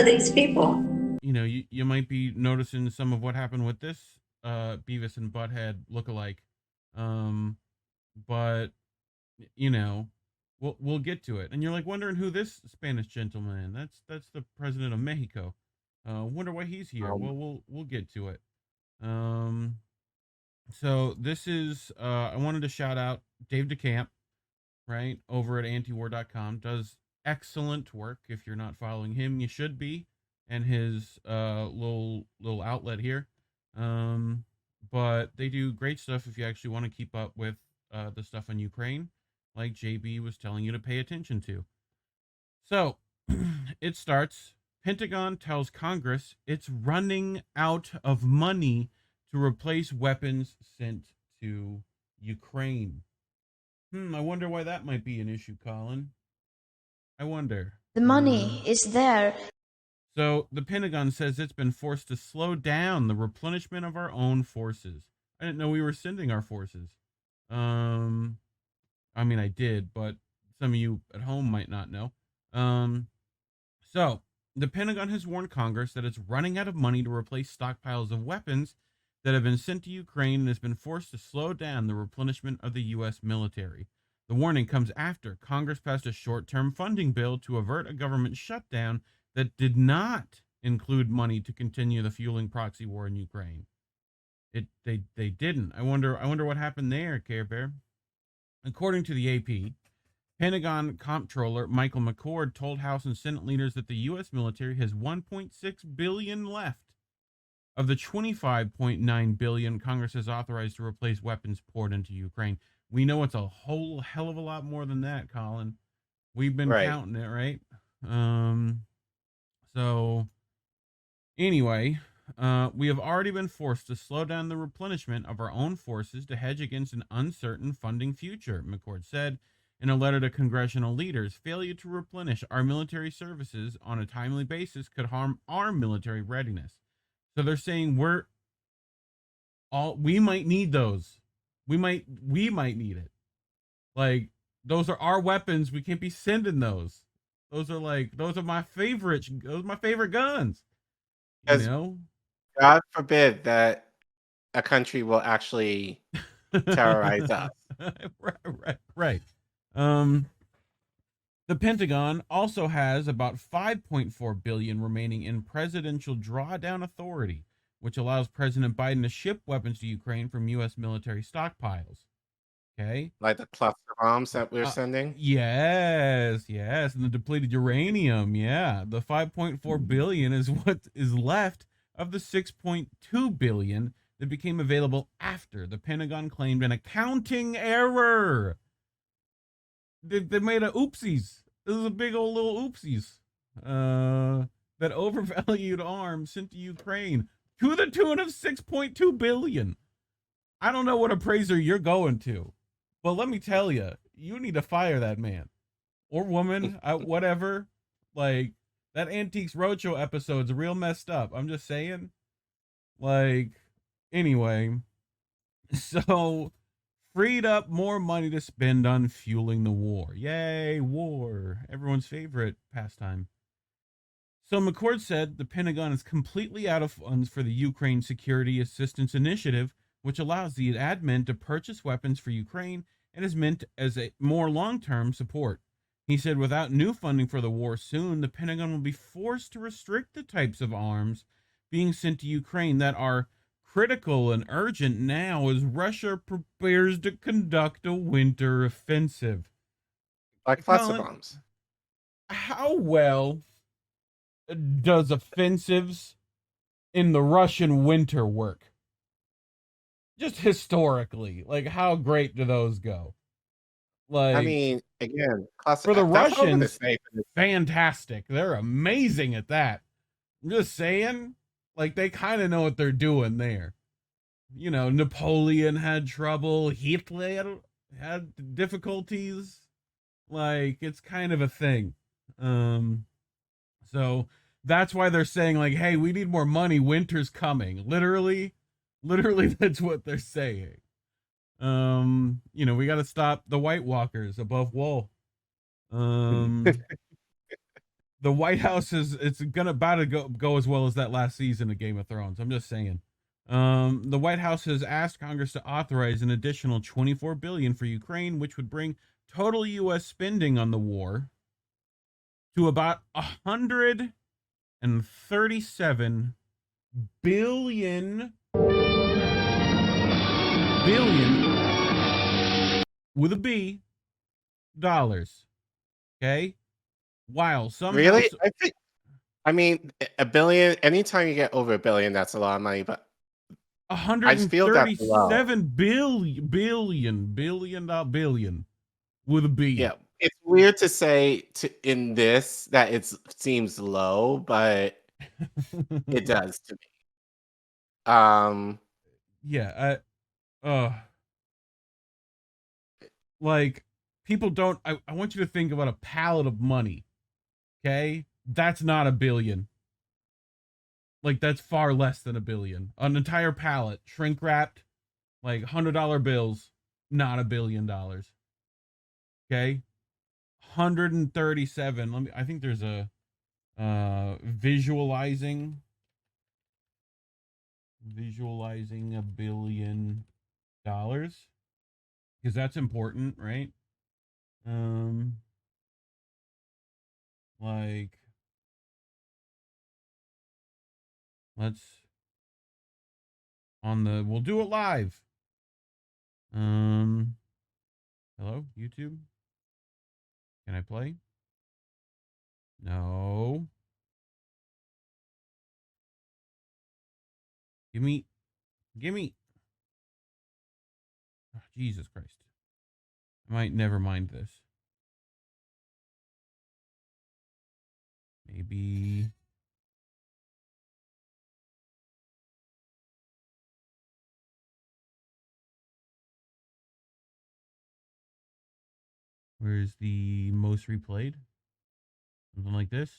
are these people? You might be noticing some of what happened with this Beavis and Butthead lookalike. But you know, we'll get to it. And you're like wondering who this Spanish gentleman. That's the president of Mexico. Wonder why he's here. Well, we'll get to it. So this is I wanted to shout out Dave DeCamp, right, over at antiwar.com. Does excellent work. If you're not following him, you should be, and his little outlet here. But they do great stuff if you actually want to keep up with the stuff on Ukraine, like JB was telling you to pay attention to. So it starts. Pentagon tells Congress it's running out of money to replace weapons sent to Ukraine. I wonder why that might be an issue, Collin. I wonder. The money is there. So the Pentagon says it's been forced to slow down the replenishment of our own forces. I didn't know we were sending our forces. I mean, I did, but some of you at home might not know. So the Pentagon has warned Congress that it's running out of money to replace stockpiles of weapons that have been sent to Ukraine and has been forced to slow down the replenishment of the U.S. military. The warning comes after Congress passed a short-term funding bill to avert a government shutdown that did not include money to continue the fueling proxy war in Ukraine. They didn't. I wonder what happened there, Care Bear. According to the AP, Pentagon Comptroller Michael McCord told House and Senate leaders that the U.S. military has $1.6 billion left of the $25.9 billion Congress has authorized to replace weapons poured into Ukraine. We know it's a whole hell of a lot more than that, Collin. We've been counting it, right? So anyway, we have already been forced to slow down the replenishment of our own forces to hedge against an uncertain funding future, McCord said in a letter to congressional leaders. Failure to replenish our military services on a timely basis could harm our military readiness. So they're saying we might need those. We might need it. Like, those are our weapons. We can't be sending those. Those are my favorite. Those are my favorite guns. You know? God forbid that a country will actually terrorize us. Right. The Pentagon also has about $5.4 billion remaining in presidential drawdown authority, which allows President Biden to ship weapons to Ukraine from U.S. military stockpiles. Okay. Like the cluster bombs that we're sending? Yes. And the depleted uranium. Yeah. The $5.4 billion is what is left of the $6.2 billion that became available after the Pentagon claimed an accounting error. They made a oopsies. This is a big old little oopsies. That overvalued arms sent to Ukraine to the tune of $6.2 billion. I don't know what appraiser you're going to, but let me tell you, you need to fire that man or woman, whatever. Like, that Antiques Roadshow episode's real messed up. I'm just saying. Like, anyway, so freed up more money to spend on fueling the war. Yay, war. Everyone's favorite pastime. So McCord said the Pentagon is completely out of funds for the Ukraine Security Assistance Initiative, which allows the admin to purchase weapons for Ukraine and is meant as a more long-term support. He said without new funding for the war soon, the Pentagon will be forced to restrict the types of arms being sent to Ukraine that are critical and urgent now as Russia prepares to conduct a winter offensive. Like cluster bombs. How well does offensives in the Russian winter work? Just historically, like, how great do those go? Like, I mean, again, for the Russians, fantastic. They're amazing at that. I'm just saying, like, they kind of know what they're doing there. You know, Napoleon had trouble. Hitler had difficulties. Like, it's kind of a thing. So that's why they're saying, like, hey, we need more money. Winter's coming. Literally, that's what they're saying. You know, we got to stop the White Walkers above wall. the White House it's gonna about to go as well as that last season of Game of Thrones. I'm just saying. The White House has asked Congress to authorize an additional $24 billion for Ukraine, which would bring total U.S. spending on the war to about $137 billion with a B dollars. Okay, while some Really? House, I mean, a billion. Anytime you get over a billion, that's a lot of money. But I feel that's low. 137 billion with a B. Yeah, it's weird to say in this that it seems low, but it does to me. Yeah, like people don't. I want you to think about a pallet of money. Okay, that's not a billion. Like that's far less than a billion. An entire pallet, shrink wrapped, like $100 bills, not $1 billion. Okay, 137. I think there's a visualizing $1 billion because that's important, right? Like let's we'll do it live. Hello, YouTube. Can I play? No. Give me. Oh, Jesus Christ. I might never mind this. Maybe. Where's the most replayed? Something like this.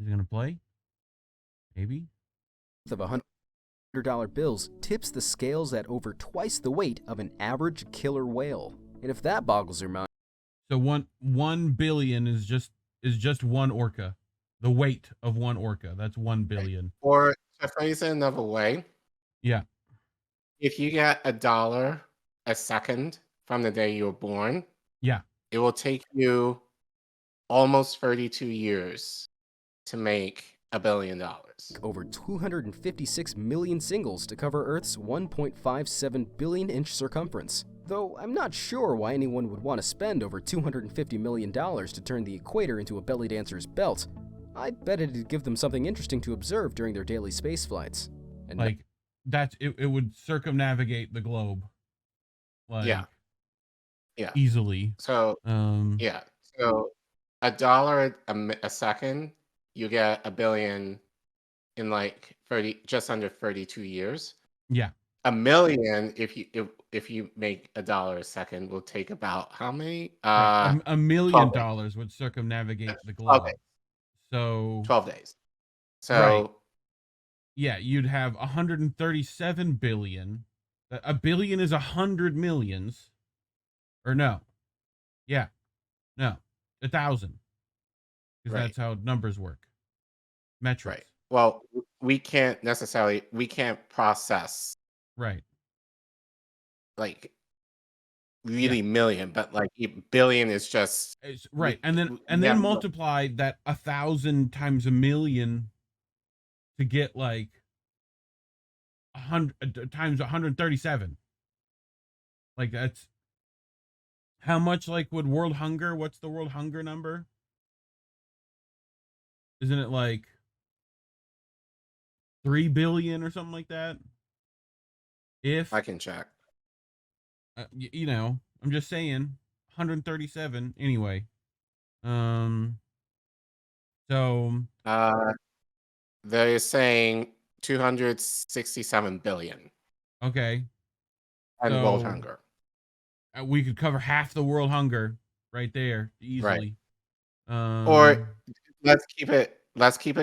Is it gonna play? Maybe. Of $100 bills tips the scales at over twice the weight of an average killer whale. And if that boggles your mind, so 1 billion is just one orca. The weight of one orca. That's 1 billion. Or to phrase it another way, yeah. If you get $1 a second from the day you were born, yeah, it will take you almost 32 years to make $1 billion. Over 256 million singles to cover Earth's 1.57 billion inch circumference. Though I'm not sure why anyone would want to spend over $250 million to turn the equator into a belly dancer's belt. I bet it'd give them something interesting to observe during their daily space flights. And like that's it would circumnavigate the globe. Like, yeah. Easily. So yeah. So $1 a second, you get $1 billion in like 30, just under 32 years. Yeah. $1 million if you make $1 a second will take about how many? $1 million would circumnavigate the globe. 12 days. So 12 days. So right. Yeah, you'd have 137 billion. A billion is 100 millions. Or no. Yeah. No. 1,000. Because that's how numbers work. Metrics. Right. Well, we can't process. Right. Like really million, but like billion is just right. And then multiply that 1,000 times a million to get like 100 times 137. Like that's how much like would world hunger? What's the world hunger number? Isn't it like 3 billion or something like that? If I can check. You know, I'm just saying 137 anyway. So they're saying 267 billion. Okay. And world hunger. We could cover half the world hunger right there easily. Right. Or let's keep it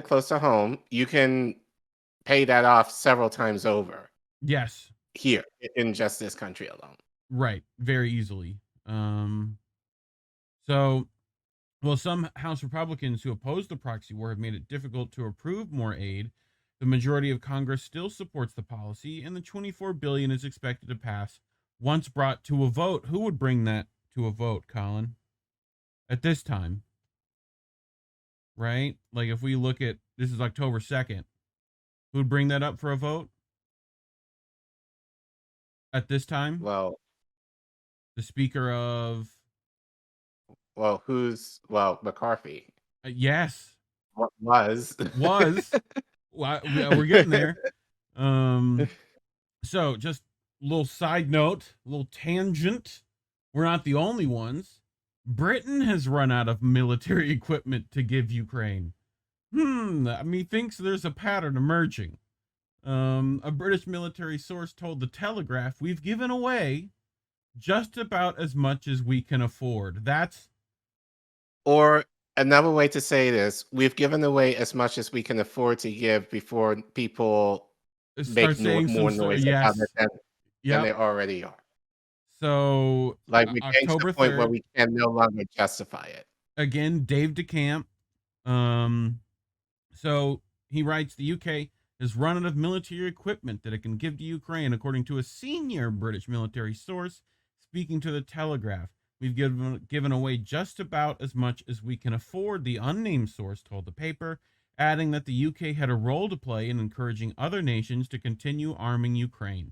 close to home. You can pay that off several times over. Yes. Here in just this country alone. Right. Very easily. So Well, some House Republicans who oppose the proxy war have made it difficult to approve more aid. The majority of Congress still supports the policy, and the $24 billion is expected to pass once brought to a vote. Who would bring that to a vote, Collin? At this time, right? Like if we look at, this is October 2nd, who would bring that up for a vote? At this time? Well, The Speaker of... McCarthy yes. was. Well, we're getting there. So just a little side note, a little tangent. We're not the only ones. Britain has run out of military equipment to give Ukraine. Methinks there's a pattern emerging. A British military source told The Telegraph, "We've given away just about as much as we can afford." That's... Or another way to say this, we've given away as much as we can afford to give before people start saying more noise about it than they already are. So, like we're getting to October the point 3rd, where we can no longer justify it. Again, Dave DeCamp. So he writes, the UK has run out of military equipment that it can give to Ukraine, according to a senior British military source speaking to The Telegraph. We've given away just about as much as we can afford, the unnamed source told the paper, adding that the UK had a role to play in encouraging other nations to continue arming Ukraine.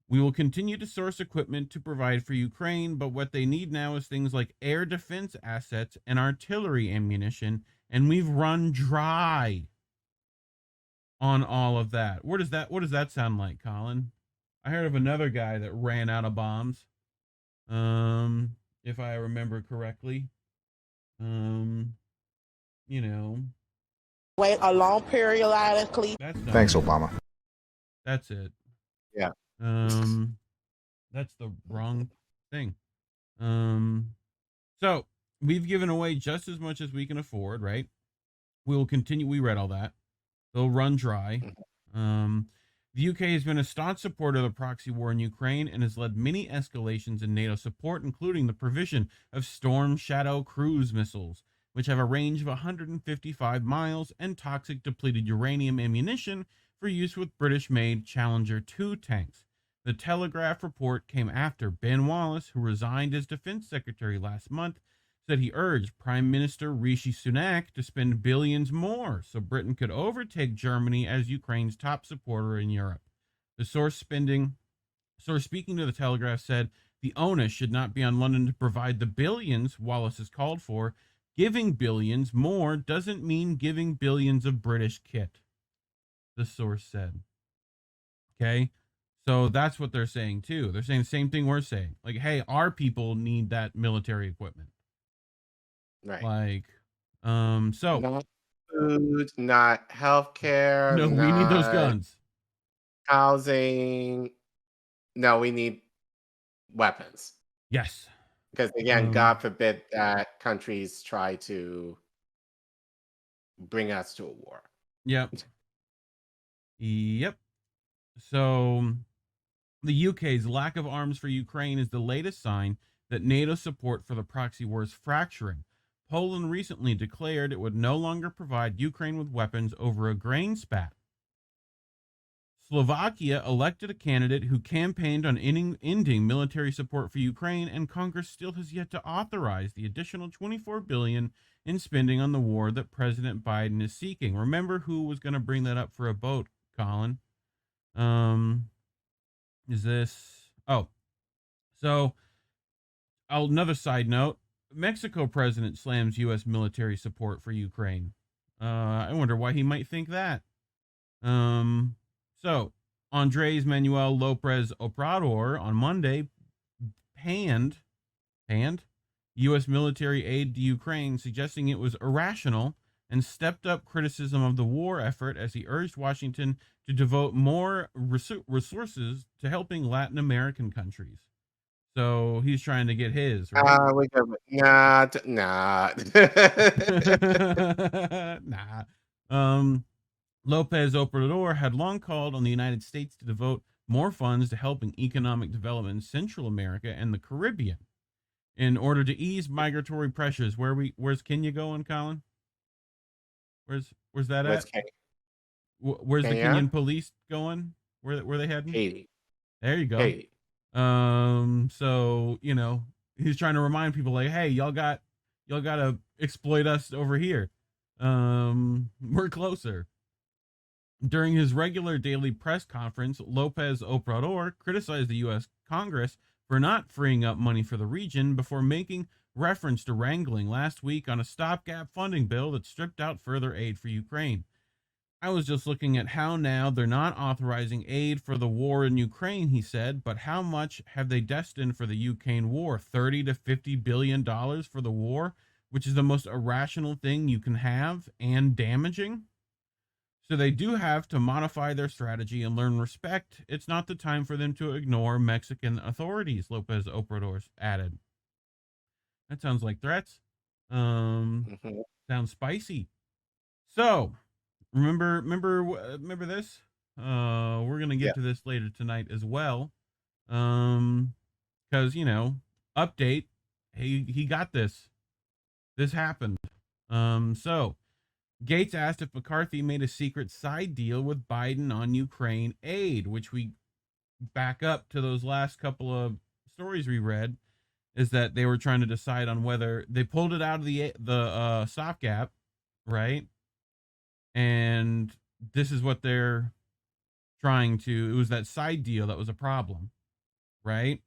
We will continue to source equipment to provide for Ukraine, but what they need now is things like air defense assets and artillery ammunition, and we've run dry on all of that. What does that sound like, Collin? I heard of another guy that ran out of bombs. If I remember correctly. Wait a long periodically. Thanks, Obama. That's it. Yeah. That's the wrong thing. So we've given away just as much as we can afford, right? We will continue. We read all that. They'll run dry. The UK has been a staunch supporter of the proxy war in Ukraine and has led many escalations in NATO support, including the provision of Storm Shadow cruise missiles, which have a range of 155 miles, and toxic depleted uranium ammunition for use with British-made Challenger 2 tanks. The Telegraph report came after Ben Wallace, who resigned as defense secretary last month, said he urged Prime Minister Rishi Sunak to spend billions more so Britain could overtake Germany as Ukraine's top supporter in Europe. The source speaking to the Telegraph said the onus should not be on London to provide the billions Wallace has called for. Giving billions more doesn't mean giving billions of British kit, the source said. Okay, so that's what they're saying too. They're saying the same thing we're saying. Like, hey, our people need that military equipment. Right. Like, so not food, not healthcare. No, we need those guns. Housing. No, we need weapons. Yes. Because again, God forbid that countries try to bring us to a war. Yep. Yep. So the UK's lack of arms for Ukraine is the latest sign that NATO support for the proxy war is fracturing. Poland recently declared it would no longer provide Ukraine with weapons over a grain spat. Slovakia elected a candidate who campaigned on ending military support for Ukraine, and Congress still has yet to authorize the additional $24 billion in spending on the war that President Biden is seeking. Remember who was going to bring that up for a vote, Collin? Another side note. Mexico president slams U.S. military support for Ukraine. I wonder why he might think that. So, Andres Manuel Lopez Obrador on Monday panned U.S. military aid to Ukraine, suggesting it was irrational, and stepped up criticism of the war effort as he urged Washington to devote more resources to helping Latin American countries. So he's trying to get his, right? Nah. Nah. Lopez Obrador had long called on the United States to devote more funds to helping economic development in Central America and the Caribbean. in order to ease migratory pressures. Where's Kenya going, Colin? Where's that Where's at? Where's the Kenya? Kenyan police going? Where they heading? Haiti. There you go. Haiti. So, he's trying to remind people like, hey, y'all gotta exploit us over here. We're closer. During his regular daily press conference, Lopez Obrador criticized the U.S. Congress for not freeing up money for the region before making reference to wrangling last week on a stopgap funding bill that stripped out further aid for Ukraine. I was just looking at how now they're not authorizing aid for the war in Ukraine, he said, but how much have they destined for the Ukraine war? 30 to 50 billion dollars for the war, which is the most irrational thing you can have and damaging. So they do have to modify their strategy and learn respect. It's not the time for them to ignore Mexican authorities, Lopez Obrador added. That sounds like threats. Sounds spicy. So, remember this? We're gonna get to this later tonight as well. Because update. He got this. This happened. So Gaetz asked if McCarthy made a secret side deal with Biden on Ukraine aid, which we back up to those last couple of stories we read, is that they were trying to decide on whether they pulled it out of the stopgap, right? And this is what they're trying to, it was that side deal that was a problem, right?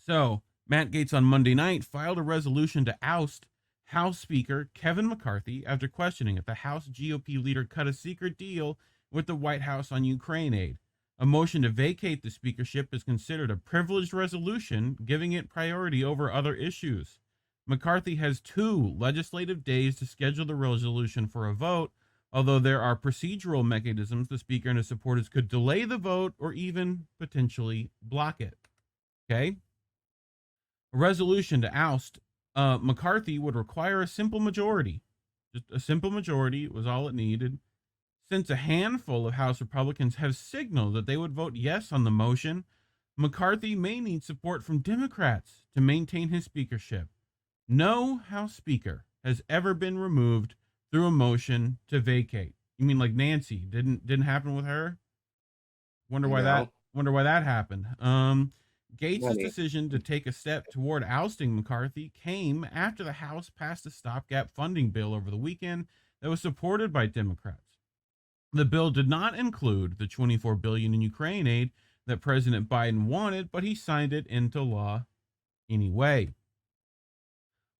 So Matt Gaetz on Monday night filed a resolution to oust House Speaker Kevin McCarthy after questioning if the House GOP leader cut a secret deal with the White House on Ukraine aid. A motion to vacate the speakership is considered a privileged resolution, giving it priority over other issues. McCarthy has 2 legislative days to schedule the resolution for a vote, although there are procedural mechanisms the speaker and his supporters could delay the vote or even potentially block it. Okay? A resolution to oust McCarthy would require a simple majority. Just a simple majority was all it needed. Since a handful of House Republicans have signaled that they would vote yes on the motion, McCarthy may need support from Democrats to maintain his speakership. No House Speaker has ever been removed through a motion to vacate. You mean like Nancy? Didn't happen with her? Wonder why that happened. Gaetz' decision to take a step toward ousting McCarthy came after the House passed a stopgap funding bill over the weekend that was supported by Democrats. The bill did not include the $24 billion in Ukraine aid that President Biden wanted, but he signed it into law anyway.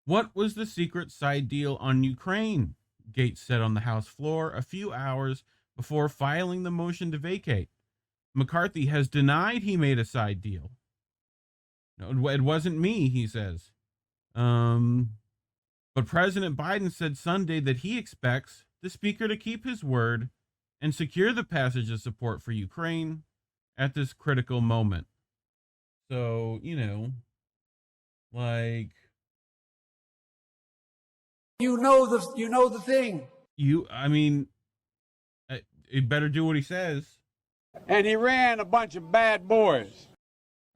What was the secret side deal on Ukraine? Gaetz said on the House floor a few hours before filing the motion to vacate. McCarthy has denied he made a side deal. No, it wasn't me, he says. But President Biden said Sunday that he expects the speaker to keep his word and secure the passage of support for Ukraine at this critical moment. So, like, you know the thing. He better do what he says. And he ran a bunch of bad boys.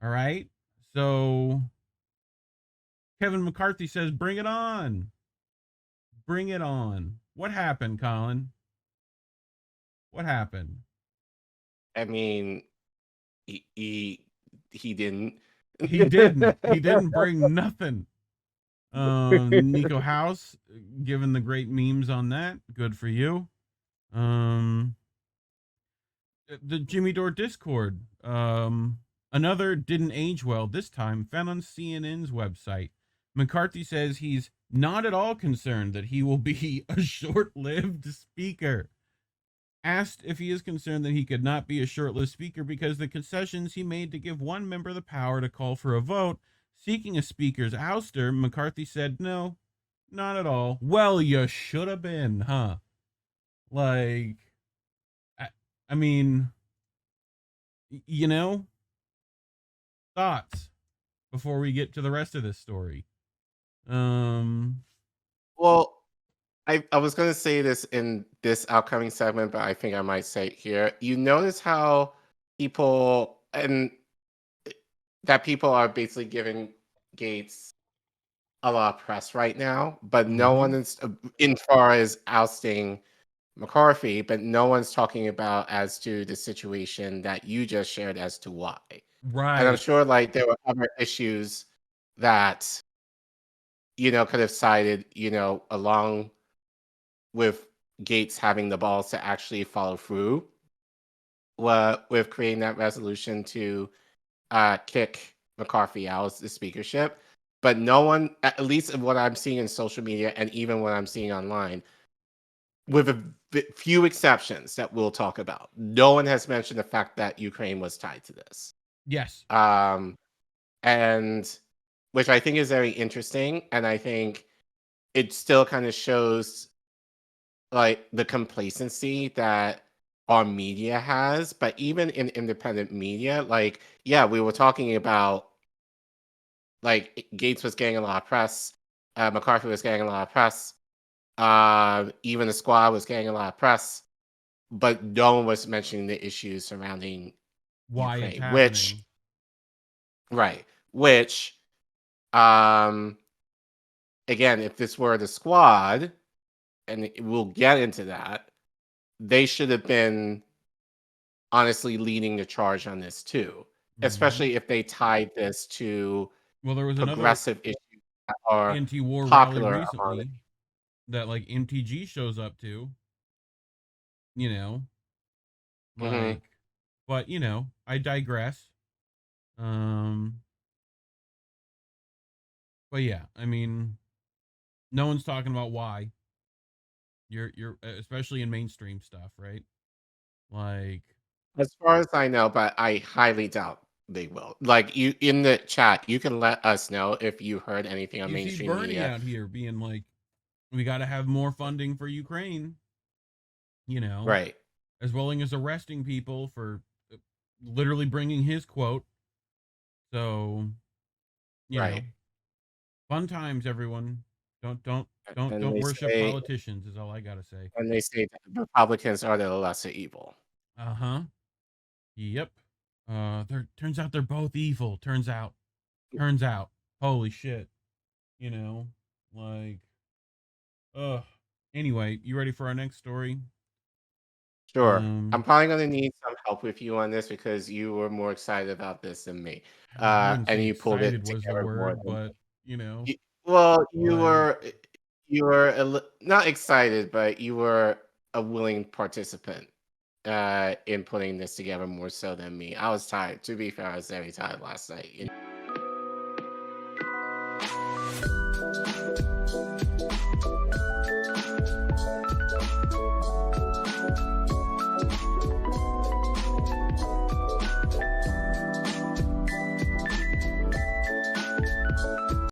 All right. So Kevin McCarthy says, bring it on. Bring it on. What happened, Colin? What happened? I mean, he didn't. He didn't. He didn't bring nothing. Nico House, given the great memes on that. Good for you. The Jimmy Dore Discord. Another didn't age well, this time found on CNN's website. McCarthy says he's not at all concerned that he will be a short-lived speaker. Asked if he is concerned that he could not be a short-lived speaker because the concessions he made to give one member the power to call for a vote seeking a speaker's ouster, McCarthy said, no, not at all. Well, you should have been, huh? Like, I mean, thoughts before we get to the rest of this story. Well, I was going to say this in this upcoming segment, but I think I might say it here. You notice how people are basically giving Gaetz a lot of press right now, but no one is in far as ousting McCarthy, but no one's talking about as to the situation that you just shared as to why. And I'm Right. sure like there were other issues that could have cited, along with Gaetz having the balls to actually follow through with creating that resolution to kick McCarthy out of the speakership. But no one, at least of what I'm seeing in social media and even what I'm seeing online, with a few exceptions that we'll talk about, no one has mentioned the fact that Ukraine was tied to this. Yes. And which I think is very interesting. And I think it still kind of shows like the complacency that our media has, but even in independent media, like, yeah, we were talking about like Gaetz was getting a lot of press, McCarthy was getting a lot of press, even the squad was getting a lot of press, but no one was mentioning the issues surrounding Why Ukraine, it's happening. which again, if this were the squad, and we'll get into that, they should have been honestly leading the charge on this too, especially if they tied this to Well, there was another progressive issues that are anti-war rally popular among recently that like MTG shows up to, like, but I digress. But yeah, I mean, no one's talking about why. You're especially in mainstream stuff, right? Like, as far as I know, but I highly doubt they will. Like you in the chat, you can let us know if you heard anything on you see mainstream Bernie media. out here being like, we got to have more funding for Ukraine, Right. as well as arresting people for literally bringing his quote. So, Right. fun times, everyone. Don't And they worship say politicians is all I gotta say. and they say that Republicans are the lesser evil. Yep. Turns out they're both evil. Turns out. Holy shit. Like, ugh. Anyway, you ready for our next story? Sure. I'm probably going to need some help with you on this because you were more excited about this than me. I wouldn't And say you pulled it excited was the together more word, than but you, well, like, you were not excited, but you were a willing participant in putting this together more so than me. I was tired. To be fair, I was very tired last night.